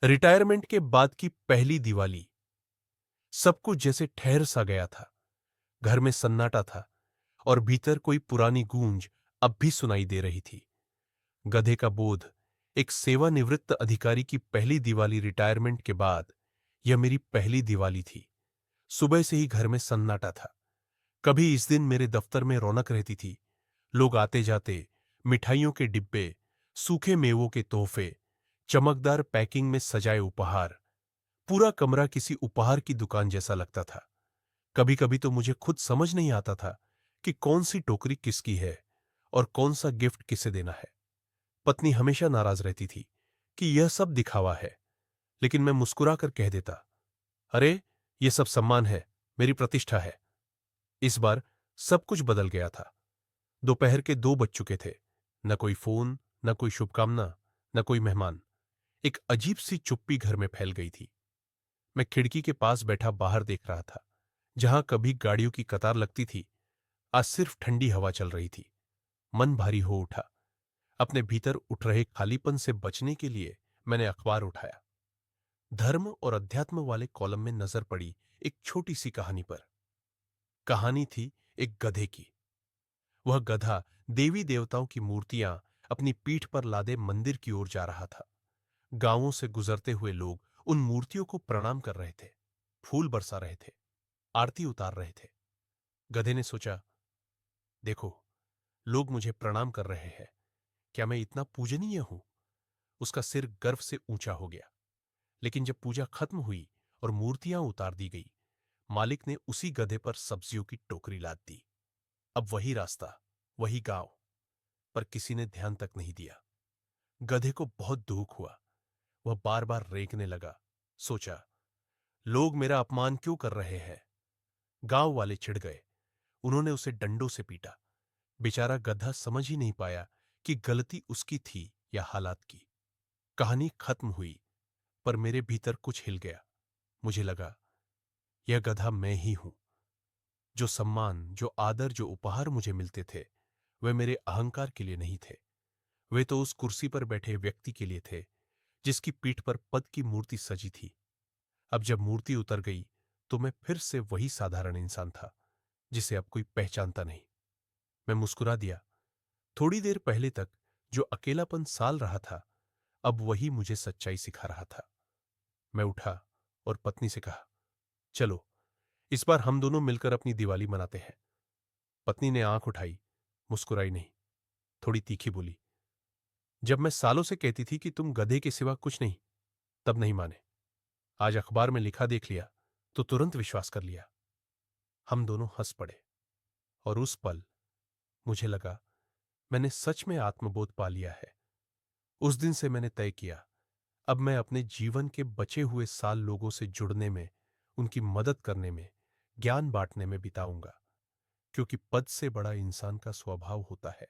Retirement के बाद की पहली दिवाली। सब कुछ जैसे ठहर सा गया था। घर में सन्नाटा था और भीतर कोई पुरानी गूंज अब भी सुनाई दे रही थी। गधे का बोध, एक सेवानिवृत्त अधिकारी की पहली दिवाली रिटायरमेंट के बाद, यह मेरी पहली दिवाली थी। सुबह से ही घर में सन्नाटा था। कभी इस दिन मेरे दफ्तर में रौनक रहती थी। लोग आते जाते, मिठाइयों के डिब्बे, सूखे मेवों के तोहफे, चमकदार पैकिंग में सजाए उपहार। पूरा कमरा किसी उपहार की दुकान जैसा लगता था। कभी कभी तो मुझे खुद समझ नहीं आता था कि कौन सी टोकरी किसकी है और कौन सा गिफ्ट किसे देना है। पत्नी हमेशा नाराज रहती थी कि यह सब दिखावा है, लेकिन मैं मुस्कुराकर कह देता, अरे, यह सब सम्मान है, मेरी प्रतिष्ठा है। इस बार सब कुछ बदल गया था। दोपहर के 2 बज चुके थे। न कोई फोन, न कोई शुभकामना, न कोई मेहमान। एक अजीब सी चुप्पी घर में फैल गई थी। मैं खिड़की के पास बैठा बाहर देख रहा था। जहां कभी गाड़ियों की कतार लगती थी, आज सिर्फ ठंडी हवा चल रही थी। मन भारी हो उठा। अपने भीतर उठ रहे खालीपन से बचने के लिए मैंने अखबार उठाया। धर्म और अध्यात्म वाले कॉलम में नजर पड़ी एक छोटी सी कहानी पर। कहानी थी एक गधे की। वह गधा देवी देवताओं की मूर्तियां अपनी पीठ पर लादे मंदिर की ओर जा रहा था। गांवों से गुजरते हुए लोग उन मूर्तियों को प्रणाम कर रहे थे, फूल बरसा रहे थे, आरती उतार रहे थे। गधे ने सोचा, देखो, लोग मुझे प्रणाम कर रहे हैं, क्या मैं इतना पूजनीय हूं? उसका सिर गर्व से ऊंचा हो गया। लेकिन जब पूजा खत्म हुई और मूर्तियां उतार दी गई, मालिक ने उसी गधे पर सब्जियों की टोकरी लाद दी। अब वही रास्ता, वही गांव, पर किसी ने ध्यान तक नहीं दिया। गधे को बहुत दुख हुआ। वह बार बार रेंकने लगा। सोचा, लोग मेरा अपमान क्यों कर रहे हैं? गांव वाले चिढ़ गए। उन्होंने उसे डंडों से पीटा। बेचारा गधा समझ ही नहीं पाया कि गलती उसकी थी या हालात की। कहानी खत्म हुई, पर मेरे भीतर कुछ हिल गया। मुझे लगा, यह गधा मैं ही हूं। जो सम्मान, जो आदर, जो उपहार मुझे मिलते थे, वे मेरे अहंकार के लिए नहीं थे। वे तो उस कुर्सी पर बैठे व्यक्ति के लिए थे जिसकी पीठ पर पद की मूर्ति सजी थी। अब जब मूर्ति उतर गई, तो मैं फिर से वही साधारण इंसान था जिसे अब कोई पहचानता नहीं। मैं मुस्कुरा दिया। थोड़ी देर पहले तक जो अकेलापन साल रहा था, अब वही मुझे सच्चाई सिखा रहा था। मैं उठा और पत्नी से कहा, चलो, इस बार हम दोनों मिलकर अपनी दिवाली मनाते हैं। पत्नी ने आंख उठाई, मुस्कुराई नहीं, थोड़ी तीखी बोली, जब मैं सालों से कहती थी कि तुम गधे के सिवा कुछ नहीं, तब नहीं माने। आज अखबार में लिखा देख लिया तो तुरंत विश्वास कर लिया। हम दोनों हंस पड़े और उस पल मुझे लगा, मैंने सच में आत्मबोध पा लिया है। उस दिन से मैंने तय किया, अब मैं अपने जीवन के बचे हुए साल लोगों से जुड़ने में, उनकी मदद करने में, ज्ञान बांटने में बिताऊंगा। क्योंकि पद से बड़ा इंसान का स्वभाव होता है।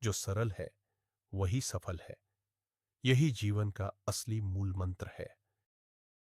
जो सरल है वही सफल है। यही जीवन का असली मूल मंत्र है।